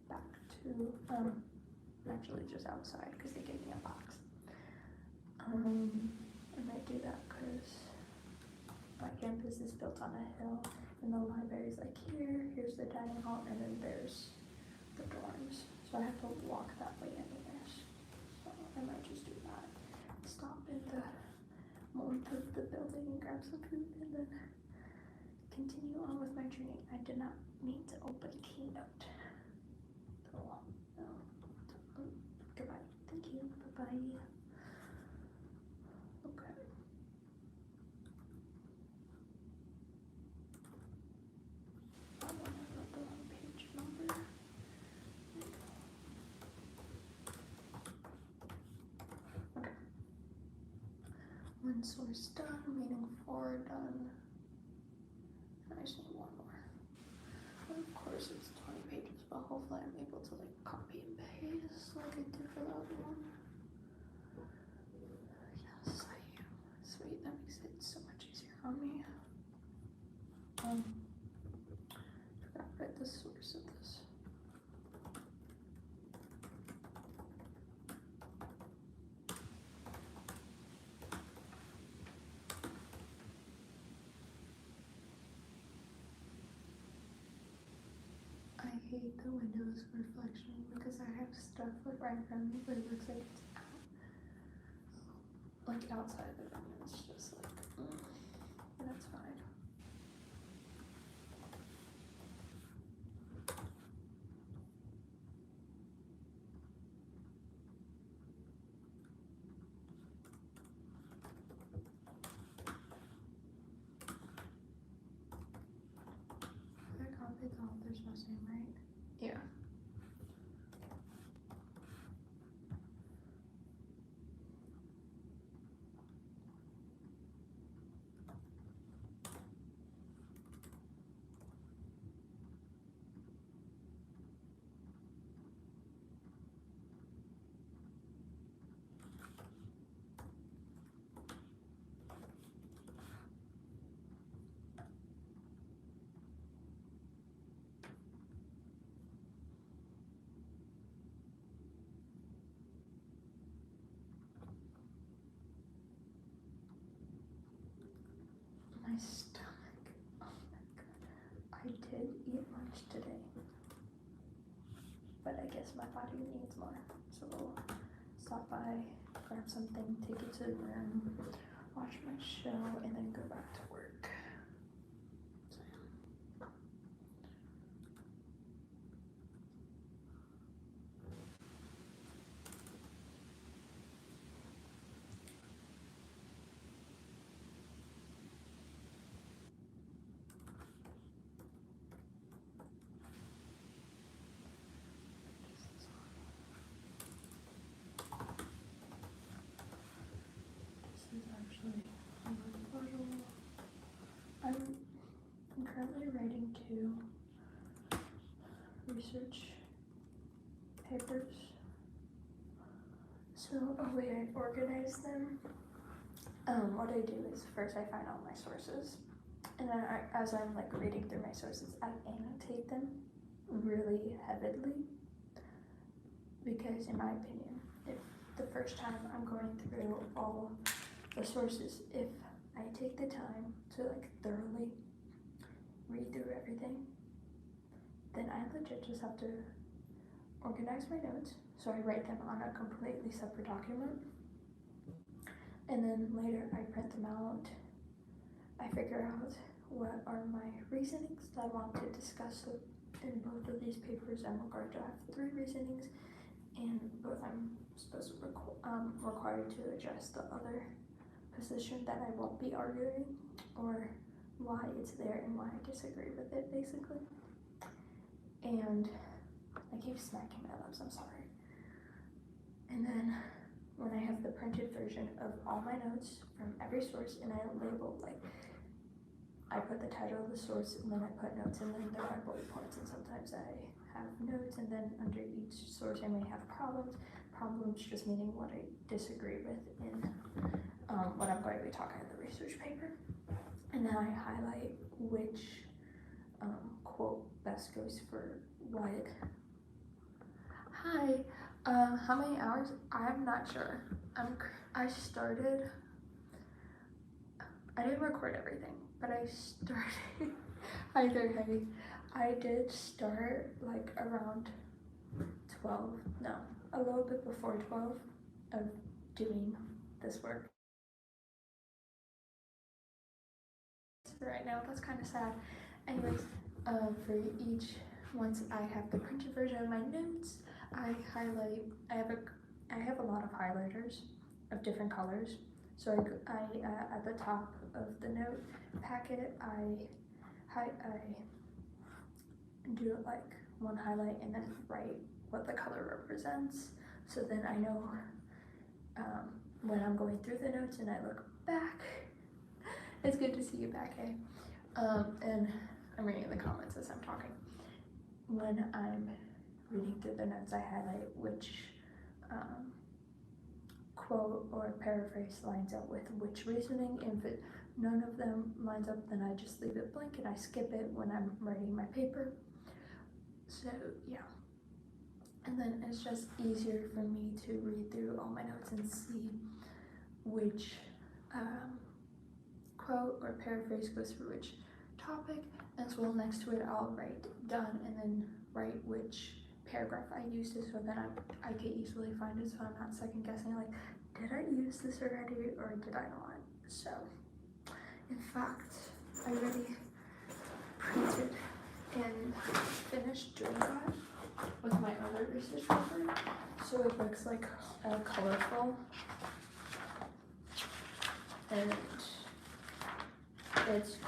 back to, actually just outside, because they gave me a box. I might do that because my campus is built on a hill, and the library's like here's the dining hall, and then there's the dorms. So I have to walk that way anyways. So I might just do that. Stop in the moment of the building and grab some food, and then continue on with my journey. I did not mean to open Keynote. So, goodbye. Thank you. Bye-bye. Okay. I want to write the wrong page number. Okay. One source done, meaning 4 done. I just need one more. And of course it's 20 pages, but hopefully I'm able to like copy and paste like I did for the other one. Yes, I am. Sweet, that makes it so much easier on me. Forgot to write the source of this. I hate the Windows reflection because I have stuff like right in front of me, but it looks like it's like outside the room, and it's just like, but that's fine. I copied the author's last name, right? Yeah. My stomach. Oh my god. I did eat lunch today, but I guess my body needs more. So we'll stop by, grab something, take it to the room, watch my show, and then go back to work. So, this is actually a water bottle. I'm currently writing 2 research papers. So a way I organize them, what I do is first I find all my sources, and then as I'm like reading through my sources, I annotate them really heavily, because in my opinion, if the first time I'm going through all the sources, if I take the time to like thoroughly read through everything, then I legit just have to organize my notes, so I write them on a completely separate document, and then later I print them out. I figure out what are my reasonings that I want to discuss in both of these papers in regard to. I have 3 reasonings, and both I'm supposed to required to address the other position that I won't be arguing, or why it's there and why I disagree with it, basically. And I keep smacking my lips, I'm sorry. And then when I have the printed version of all my notes from every source, and I label, like, I put the title of the source, and then I put notes, and then there are bullet points, and sometimes I have notes, and then under each source I may have problems just meaning what I disagree with in what I'm going to be talking in the research paper. And then I highlight which quote best goes for what. Hi, how many hours? I'm not sure. I didn't record everything, but I started, hi there, Heidi. I did start like around 12, no, a little bit before 12 of doing this work. Right now, that's kind of sad. Anyways, for each, once I have the printed version of my notes, I highlight, I have a lot of highlighters of different colors. So I at the top of the note packet, I do like one highlight and then write what the color represents. So then I know when I'm going through the notes and I look back. It's good to see you back, eh? And I'm reading the comments as I'm talking. When I'm reading through the notes, I highlight which quote or paraphrase lines up with which reasoning. If none of them lines up, then I just leave it blank and I skip it when I'm writing my paper. So yeah. And then it's just easier for me to read through all my notes and see which quote or paraphrase goes for which topic. As well, next to it I'll write done and then write which paragraph I used it, so then I can easily find it, so I'm not second guessing like, did I use this already or did I not? So in fact, I already printed and finished doing that with my other research paper, so it looks like colorful, and it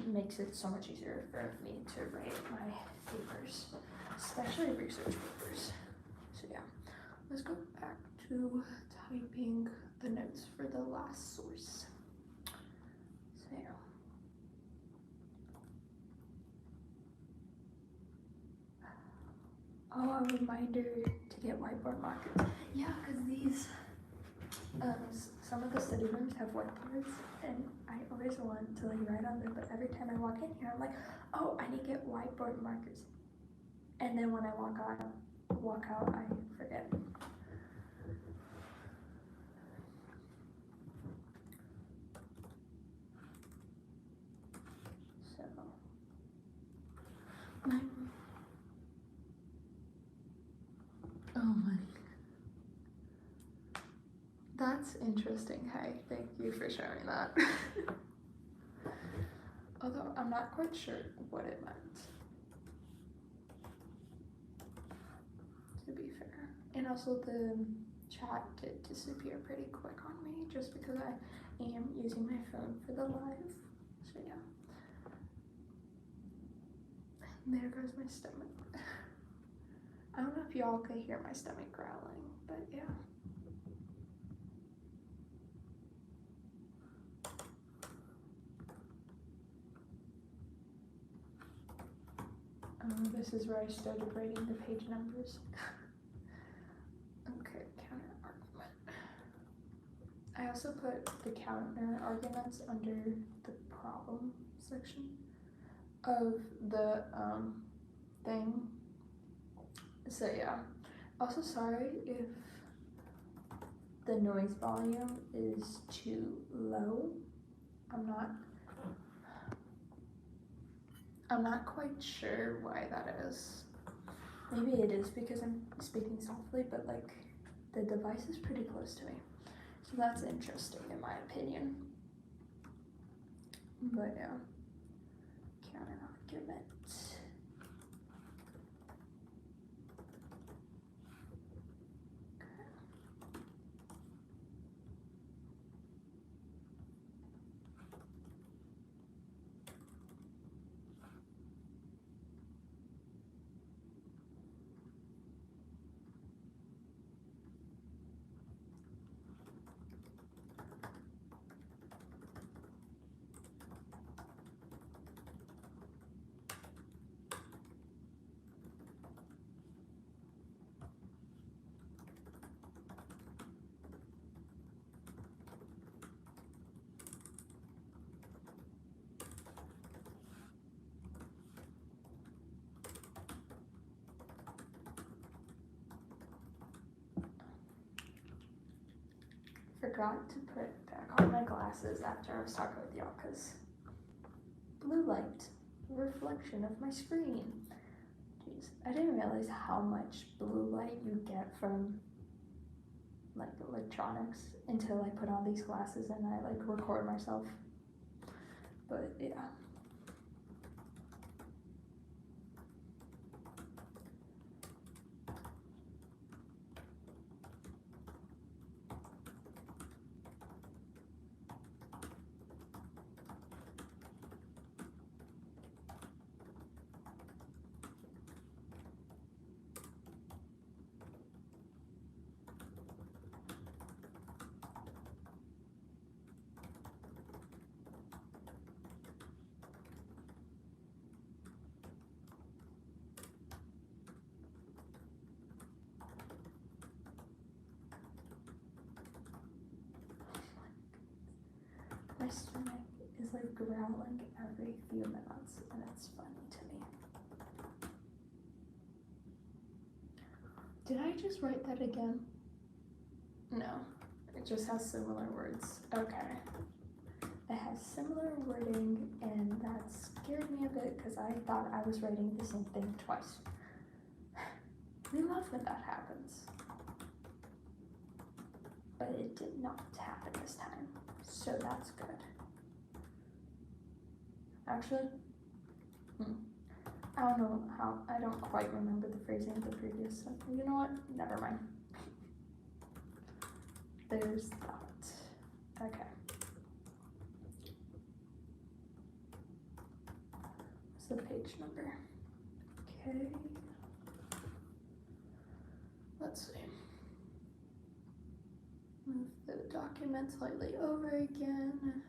makes it so much easier for me to write my papers, especially research papers. So yeah, let's go back to typing the notes for the last source. So yeah. Oh, a reminder to get whiteboard markers. Yeah, because these, some of the study rooms have whiteboards, and I always want to like write on them, but every time I walk in here, I'm like, oh, I need to get whiteboard markers. And then when I walk out, I forget. So, oh my. That's interesting. Hey, thank you for sharing that. Although I'm not quite sure what it meant, to be fair. And also the chat did disappear pretty quick on me just because I am using my phone for the live. So yeah. And there goes my stomach. I don't know if y'all could hear my stomach growling, but yeah. This is where I started writing the page numbers. Okay, counter argument. I also put the counter arguments under the problem section of the thing. So yeah. Also sorry if the noise volume is too low. I'm not quite sure why that is. Maybe it is because I'm speaking softly, but like the device is pretty close to me. So that's interesting in my opinion. But yeah, counter argument. forgot to put back on my glasses after I was talking with y'all because blue light, reflection of my screen. Jeez, I didn't realize how much blue light you get from like electronics until I put on these glasses and I like record myself. But yeah. My stomach is like growling every few minutes, and it's funny to me. Did I just write that again? No, it just has similar words. Okay. It has similar wording, and that scared me a bit because I thought I was writing the same thing twice. We love when that happens. But it did not happen this time, so that's good. Actually, I don't know how, I don't quite remember the phrasing of the previous stuff. You know what? Never mind. There's that. Okay. What's the page number? Okay. Let's see. Move the document slightly over again.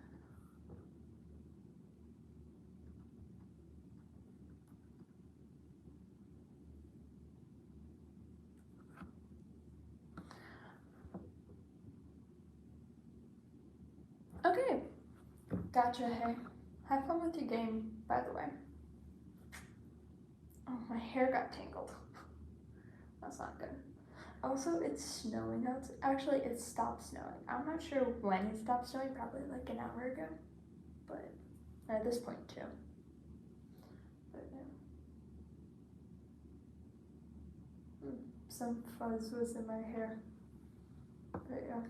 Okay, gotcha. Hey, have fun with your game, by the way. Oh, my hair got tangled. That's not good. Also, it's snowing out. Actually, it stopped snowing. I'm not sure when it stopped snowing, probably like an hour ago. But at this point, too. But yeah. Some fuzz was in my hair. But yeah.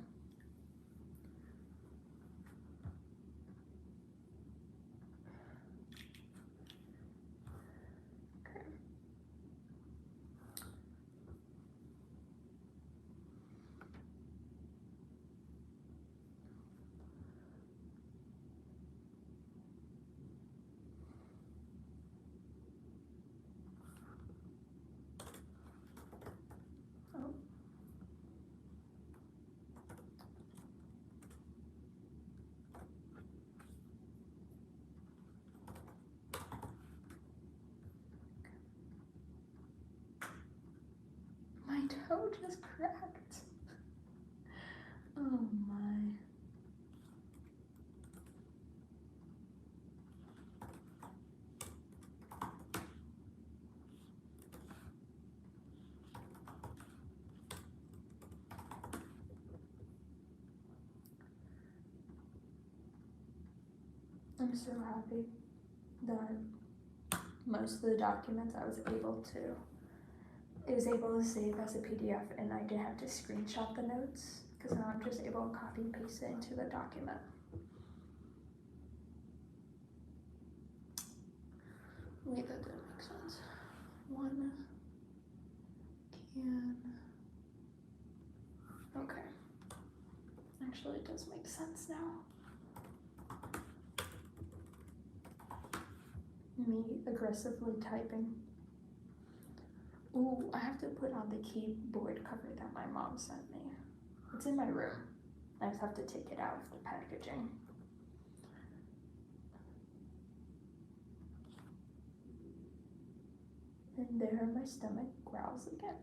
My toe just cracked. Oh my. I'm so happy that most of the documents it was able to save as a PDF, and I didn't have to screenshot the notes because now I'm just able to copy and paste it into the document. Wait, that didn't make sense. One can. Okay. Actually, it does make sense now. Me aggressively typing. Ooh, I have to put on the keyboard cover that my mom sent me. It's in my room. I just have to take it out of the packaging. And there my stomach growls again.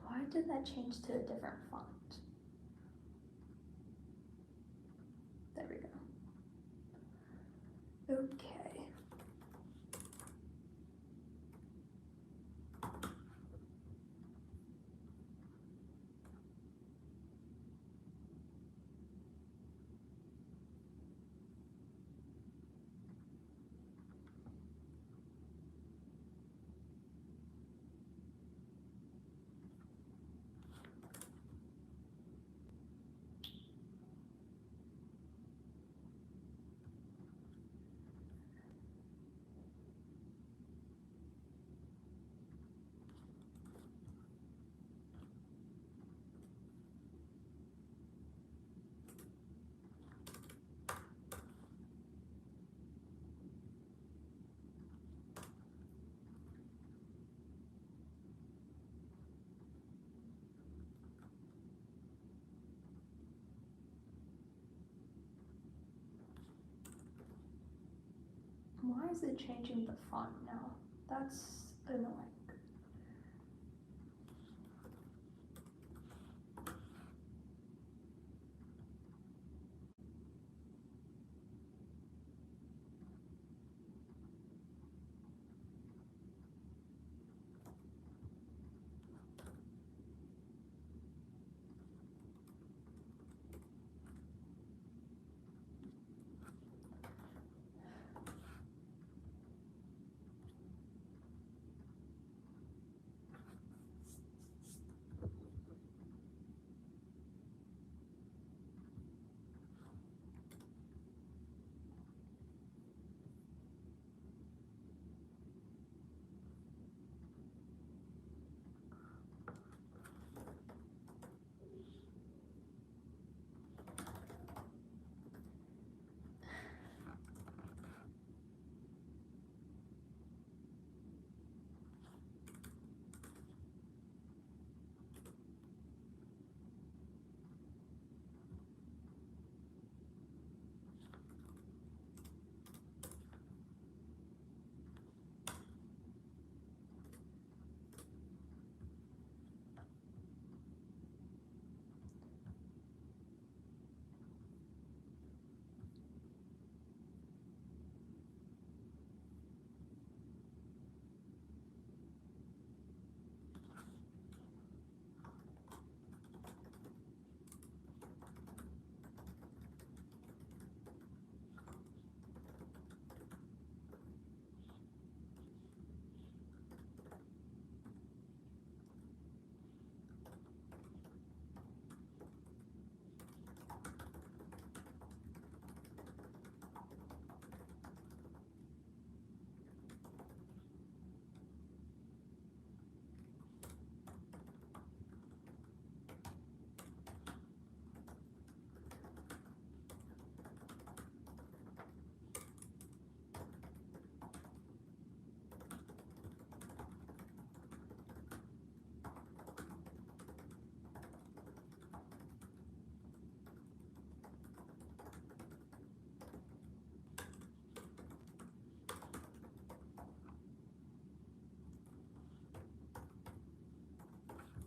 Why did that change to a different font? There we go. Okay. is it changing the font now? That's annoying.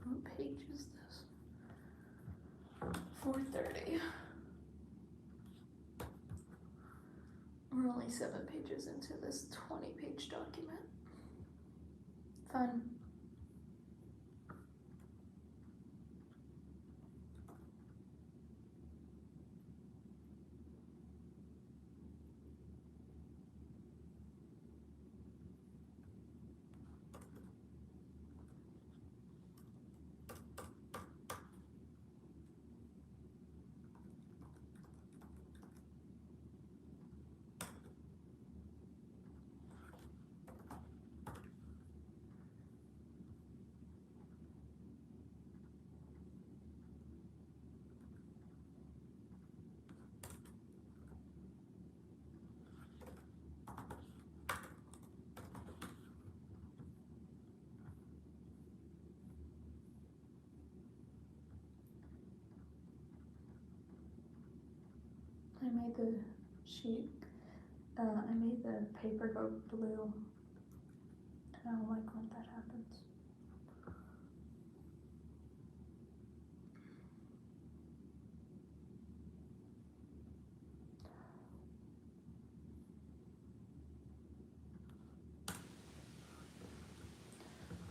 What page is this? 430. We're only 7 pages into this 20-page document. Fun. I made the sheet, I made the paper go blue, and I don't like when that happens.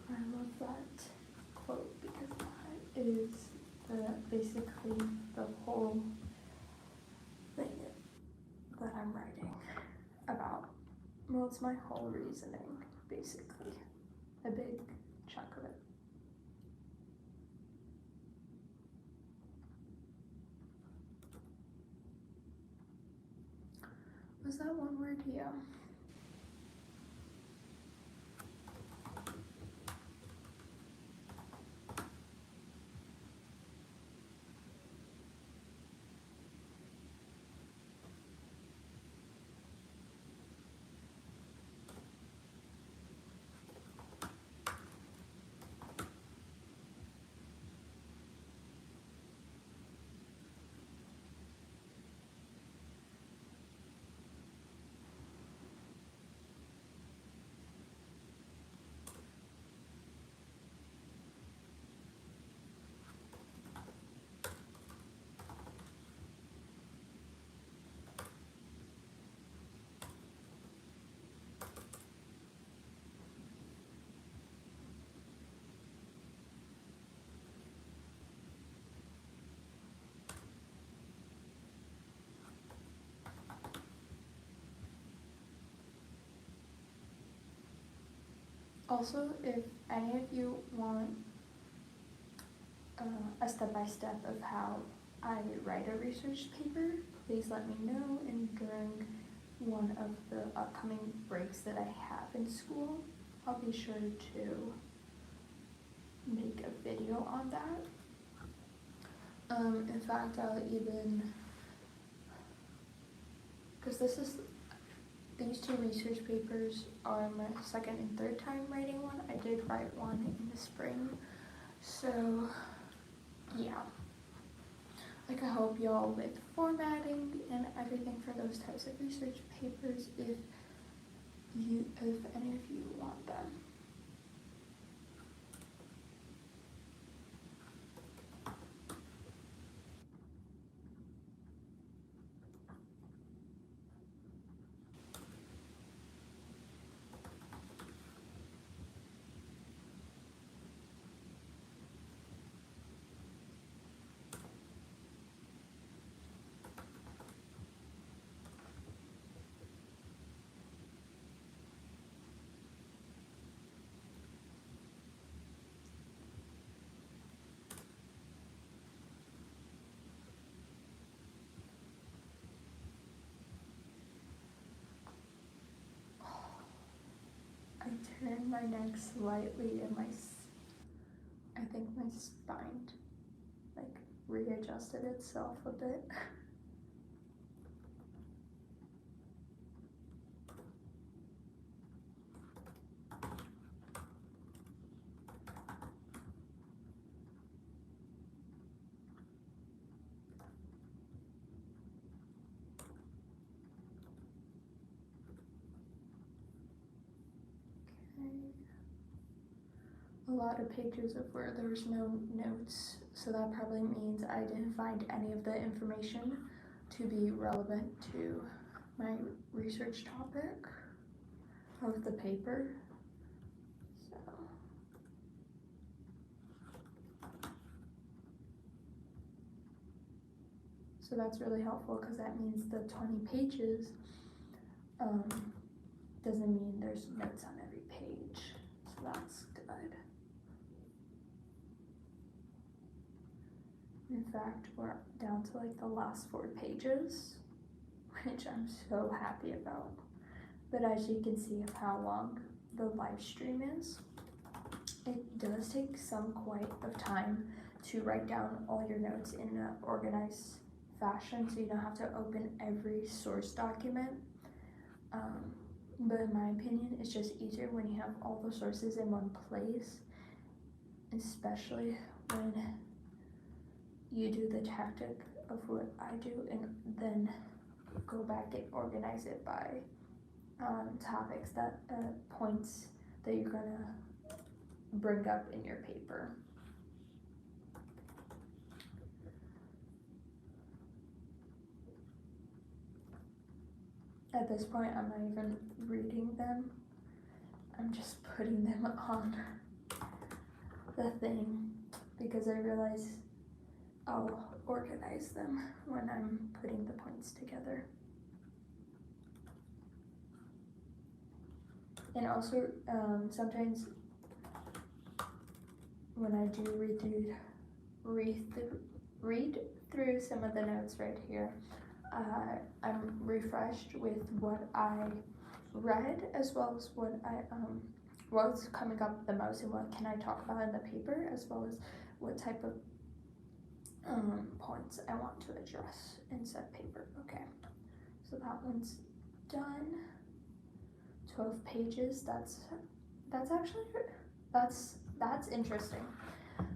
I love that quote because that is basically the whole thing that I'm writing about. Well, it's my whole reasoning, basically. A big chunk of it. Was that one word? Yeah. Also, if any of you want a step-by-step of how I write a research paper, please let me know, and during one of the upcoming breaks that I have in school, I'll be sure to make a video on that. In fact, I'll even, because these two research papers are my second and third time writing one. I did write one in the spring, so yeah. Like, I help y'all with formatting and everything for those types of research papers if any of you want them. I turned my neck slightly and I think my spine like readjusted itself a bit. A lot of pages of where there was no notes, so that probably means I didn't find any of the information to be relevant to my research topic of the paper. So that's really helpful, because that means the 20 pages doesn't mean there's notes on every page, so that's good. In fact, we're down to like the last 4 pages, which I'm so happy about. But as you can see of how long the live stream is, it does take some quite of time to write down all your notes in an organized fashion, so you don't have to open every source document. But in my opinion, it's just easier when you have all the sources in one place, especially when you do the tactic of what I do and then go back and organize it by topics that points that you're gonna bring up in your paper. At this point, I'm not even reading them. I'm just putting them on the thing because I realize I'll organize them when I'm putting the points together. And also, sometimes when I do read through some of the notes right here, I'm refreshed with what I read, as well as what's coming up the most and what can I talk about in the paper, as well as what type of points I want to address in said paper. Okay, so that one's done. 12 pages. That's interesting.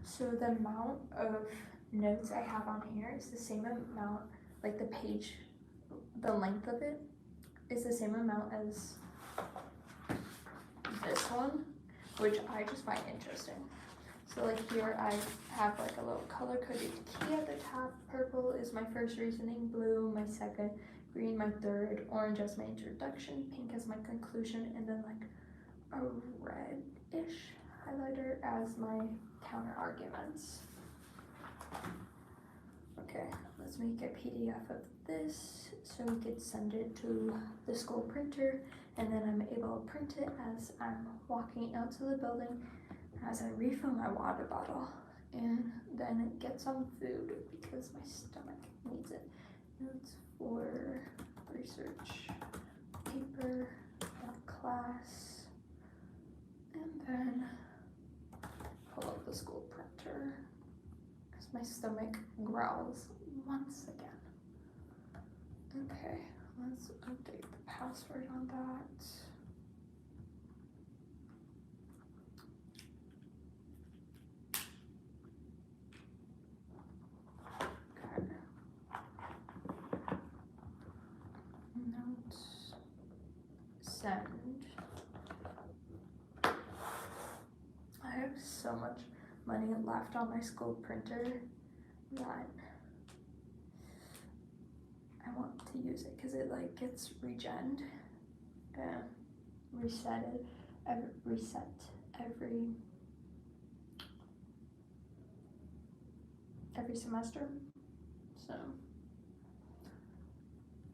So the amount of notes I have on here is the same amount, like the page, the length of it is the same amount as this one, which I just find interesting. So like here I have like a little color coded key at the top. Purple is my first reasoning, blue my second, green my third, orange as my introduction, pink as my conclusion, and then like a reddish highlighter as my counter arguments. Okay, let's make a PDF of this so we could send it to the school printer, and then I'm able to print it as I'm walking out to the building, as I refill my water bottle, and then get some food because my stomach needs it. Notes for research paper, class, and then pull up the school printer as my stomach growls once again. Okay, let's update the password on that. Okay. Notes. Send. I have so much money left on my school printer that I want to use it because it like gets regened and reset every semester. So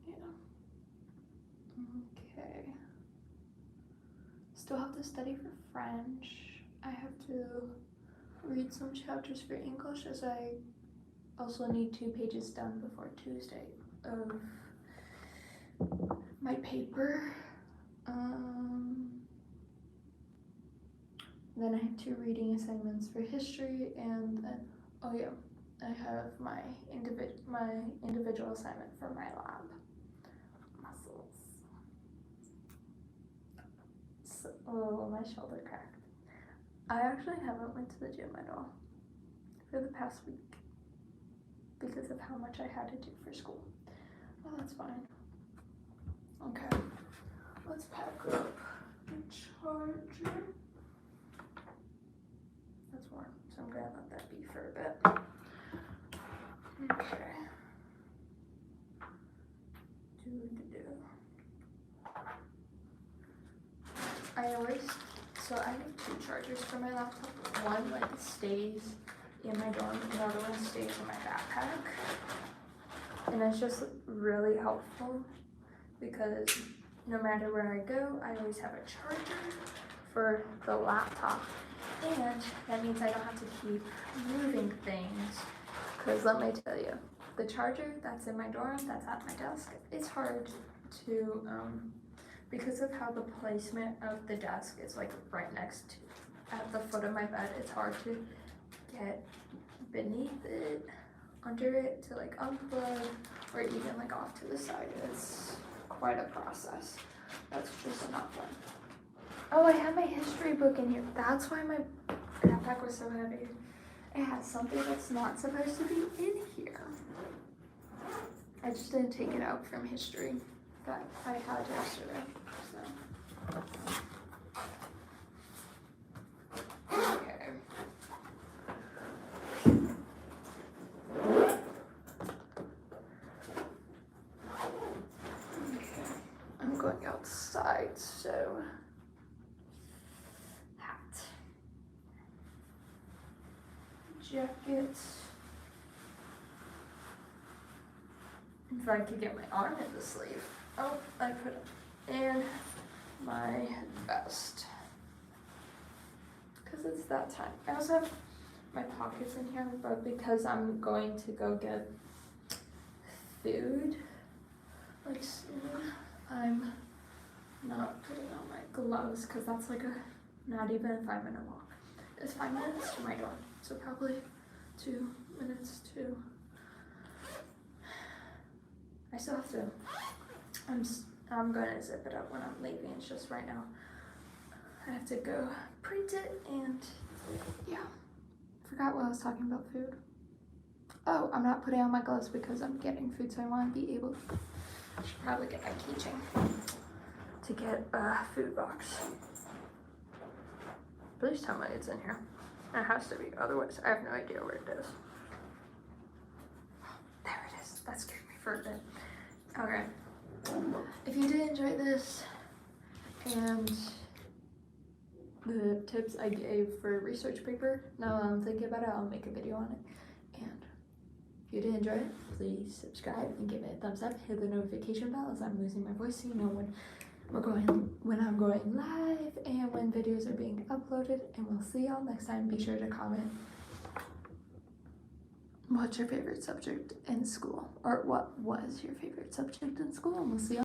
yeah. Okay. Still have to study for French. I have to read some chapters for English, as I also need 2 pages done before Tuesday of my paper. Then I have 2 reading assignments for history, and then, oh yeah, I have my individual assignment for my lab. Muscles. So, oh, my shoulder cracked. I actually haven't went to the gym at all for the past week because of how much I had to do for school. Oh, that's fine. Okay, let's pack up the charger. That's warm, so I'm gonna let that be for a bit. Okay. So I have 2 chargers for my laptop. One like stays in my dorm, and the other one stays in my backpack. And it's just really helpful because no matter where I go, I always have a charger for the laptop. And that means I don't have to keep moving things. Because let me tell you, the charger that's in my dorm, that's at my desk, it's hard to, because of how the placement of the desk is like right next to, at the foot of my bed, it's hard to get beneath it, under it to like unplug, or even like off to the side. It's quite a process. That's just not fun. Oh, I have my history book in here. That's why my backpack was so heavy. It has something that's not supposed to be in here. I just didn't take it out from history that I had yesterday, so. Okay. Okay, I'm going outside, so. Hat. Jacket. If I could get my arm in the sleeve. Oh, I put it. And my vest. Because it's that time. I also have my pockets in here, but because I'm going to go get food, like soon, I'm not putting on my gloves because that's like not even a 5-minute walk. It's 5 minutes to my dorm, so probably 2 minutes to. I still have to. I'm gonna zip it up when I'm leaving. It's just right now I have to go print it, and yeah. Forgot what I was talking about food. Oh, I'm not putting on my gloves because I'm getting food, so I want to be able. I should probably get my keychain to get a food box. Please tell me it's in here. It has to be, otherwise I have no idea where it is. There it is. That scared me for a bit. Okay. If you did enjoy this and the tips I gave for research paper, now that I'm thinking about it, I'll make a video on it. And if you did enjoy it, please subscribe and give it a thumbs up. Hit the notification bell as I'm losing my voice so you know when I'm going live and when videos are being uploaded. And we'll see y'all next time. Be sure to comment what's your favorite subject in school, or what was your favorite subject in school, and we'll see y'all